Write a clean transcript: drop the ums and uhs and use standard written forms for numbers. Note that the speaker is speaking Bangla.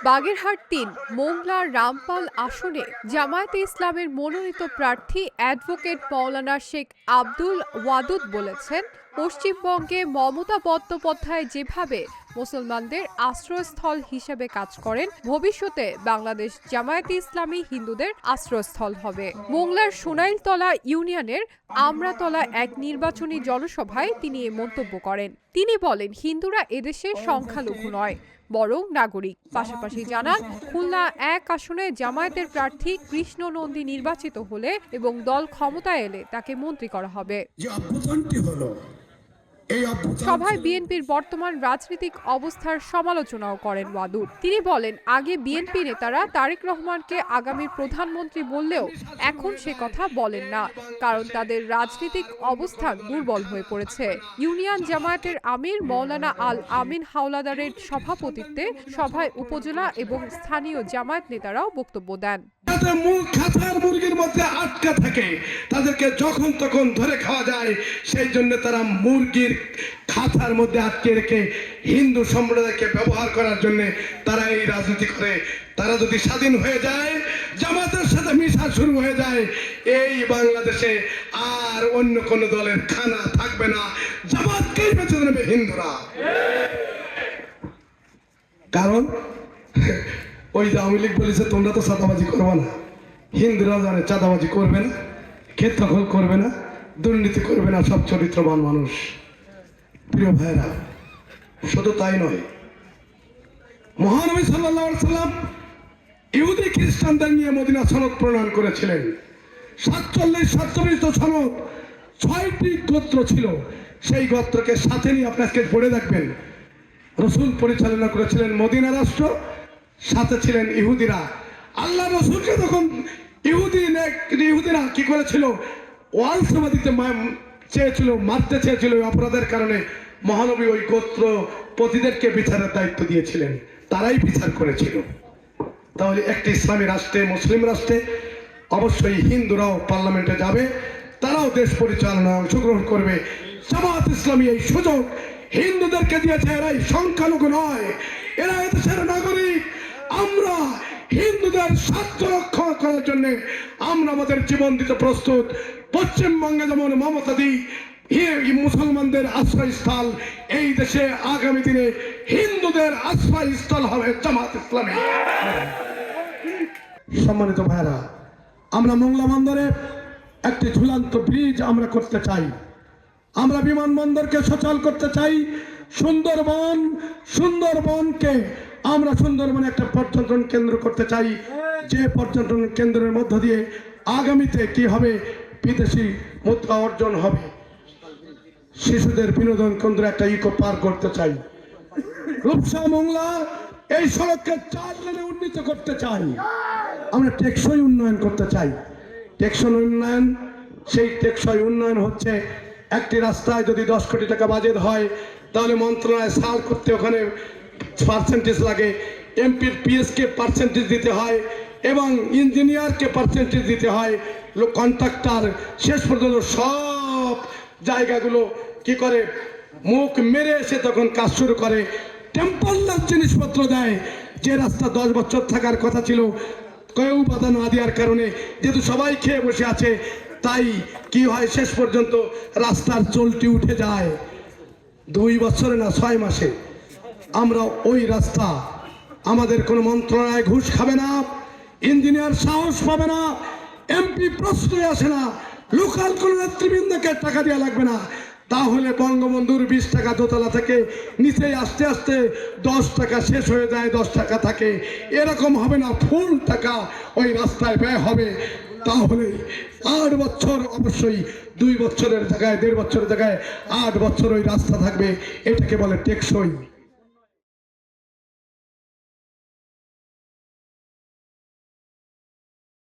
বাগেরহাট-৩ মোংলার রামপাল আসনে জামায়াতে ইসলামের মনোনীত প্রার্থী অ্যাডভোকেট মাওলানা শেখ আব্দুল ওয়াদুদ বলেছেন, পশ্চিমবঙ্গে মমতা বন্দ্যোপাধ্যায় যেভাবে মুসলমানদের আশ্রয়স্থল হিসেবে কাজ করেন, ভবিষ্যতে বাংলাদেশ জামায়াতে ইসলামী হিন্দুদের আশ্রয়স্থল হবে। মোংলার সোনাইলতলা ইউনিয়নের আমরাতলা এক নির্বাচনী জনসভায় তিনি এ মন্তব্য করেন। তিনি বলেন, হিন্দুরা এদেশের সংখ্যালঘু নয়, বরং নাগরিক। পাশাপাশি জানান, খুলনা ১ আসনে জামায়াতের প্রার্থী কৃষ্ণ নন্দী নির্বাচিত হলে এবং দল ক্ষমতায় এলে তাকে মন্ত্রী করা হবে। সভায় বিএনপির বর্তমান রাজনৈতিক অবস্থার সমালোচনাও করেন ওয়াদুদ। তিনি বলেন, আগে বিএনপি নেতারা তারেক রহমানকে আগামীর প্রধানমন্ত্রী বললেও এখন সে কথা বলেন না, কারণ তাদের রাজনৈতিক অবস্থান দুর্বল হয়ে পড়েছে। ইউনিয়ন জামায়াতের আমির মাওলানা আল আমিন হাওলাদারের সভাপতিত্বে সভায় উপজেলা এবং স্থানীয় জামায়াত নেতারাও বক্তব্য দেন। মুরগির মধ্যে আটকা থাকে, তাদেরকে যখন তখন ধরে খাওয়া যায়, সেই জন্য তারা মুরগির খাঁচার মধ্যে আটকে রেখে হিন্দু সম্প্রদায়কে ব্যবহার করার জন্য তারা এই রাজনীতি করে। তারা যদি স্বাধীন হয়ে যায়, জামাতের সাথে মিশা শুরু হয়ে যায়, এই বাংলাদেশে আর অন্য কোন দলের খানা থাকবে না, জামাতকেই বেছে নেবে হিন্দুরা। কারণ ওই যে আওয়ামী লীগ বলেছে, তোমরা তো চাঁদাবাজি করবে না, হিন্দুরা জানে চাঁদাবাজি করবে না, ক্ষেত্রফল করবে না, দুর্নীতি করবে না, সব চরিত্রবান মানুষ। প্রিয় ভাইরা, শুধু তাই নয়, মহানবী সাল্লাল্লাহু আলাইহি সাল্লাম ইহুদি খ্রিস্টানদের নিয়ে মদিনা সনদ প্রণয়ন করেছিলেন। 47 সনদ, 6টি গোত্র ছিল। সেই গোত্রকে সাথে নিয়ে আপনাকে পড়ে দেখবেন, রসুল পরিচালনা করেছিলেন মদিনা রাষ্ট্র, সাথে ছিলেন ইহুদিরা। আল্লাহ রসুলকে তখন ইহুদিরা কি করেছিল, ওয়ালসভা দিতে চেয়েছিল, মারতে চেয়েছিল। অপরাধের কারণে মহানবী ওই গোত্র পতিদেরকে বিচারের দায়িত্ব দিয়েছিলেন, তারাই বিচার করেছিল। তাহলে একটি ইসলামী রাষ্ট্রে, মুসলিম রাষ্ট্রে অবশ্যই হিন্দুরাও পার্লামেন্টে যাবে, তারাও দেশ পরিচালনায় অংশগ্রহণ করবে। জামাত ইসলামী এই সুযোগ হিন্দুদেরকে দিয়েছে। এরাই সংখ্যালঘু নয়, এরা এদেশের নাগরিক। আমরা হিন্দুদের স্বার্থ রক্ষা করার জন্য আমরা আমাদের জীবন দিতে প্রস্তুত। পশ্চিমবঙ্গে যেমন মমতা দি মুসলমানদের আশ্রয়স্থল, এই দেশে আগামী দিনে হিন্দুদের আশ্রয়স্থল হবে জামাত ইসলামী। সম্মানিত ভাইরা, আমরা মোংলা বন্দরে একটি ঝুলন্ত ব্রিজ আমরা করতে চাই। আমরা বিমানবন্দরকে সচল করতে চাই। সুন্দরবনকে আমরা সুন্দরবনে একটা পর্যটন কেন্দ্র করতে চাই, যে পর্যটন কেন্দ্রের মধ্য দিয়ে আগামীতে কি হবে, বিদেশি মুদ্রা অর্জন হবে। শিশুদের বিনোদন কেন্দ্র একটা ইকো পার্ক করতে চাই। রূপসা মোংলা এই সড়ককে 4 লেনে উন্নীত করতে চাই। আমরা টেকসই উন্নয়ন করতে চাই। টেকসই উন্নয়ন, সেই টেকসই উন্নয়ন হচ্ছে, একটি রাস্তায় যদি 10 কোটি টাকা বাজেট হয়, তাহলে মন্ত্রণালয় সাল করতে ওখানে পার্সেন্টেজ লাগে, এমপির পিএসকে পার্সেন্টেজ দিতে হয় এবং ইঞ্জিনিয়ারকে পার্সেন্টেজ দিতে হয়। কন্ট্রাক্টর শেষ পর্যন্ত সব জায়গাগুলো কি করে, মুখ মেরে এসে তখন কাজ শুরু করে, টেম্পোরারি জিনিসপত্র দেয়। যে রাস্তা 10 বছর থাকার কথা ছিল, কেউ বাধা না দেওয়ার কারণে, যেহেতু সবাই খেয়ে বসে আছে, তাই কি হয়, শেষ পর্যন্ত রাস্তার চলটি উঠে যায়। 2 বছরে না 6 মাসে আমরা ওই রাস্তা, আমাদের কোনো মন্ত্রণালয় ঘুষ খাবে না, ইঞ্জিনিয়ার সাহস পাবে না, এমপি প্রশ্নই আসে না, লোকাল কোনো নেতৃবৃন্দকে টাকা দেওয়া লাগবে না। তাহলে বঙ্গবন্ধুর 20 টাকা দোতলা থেকে নিচে আস্তে আস্তে 10 টাকা শেষ হয়ে যায়, 10 টাকা থাকে। এরকম হবে না, ফুল টাকা ওই রাস্তায় ব্যয় হবে। তাহলে 8 বছর, অবশ্যই 2 বছরের জায়গায় 1.5 বছরের জায়গায় 8 বছর ওই রাস্তা থাকবে। এটাকে বলে টেকসই।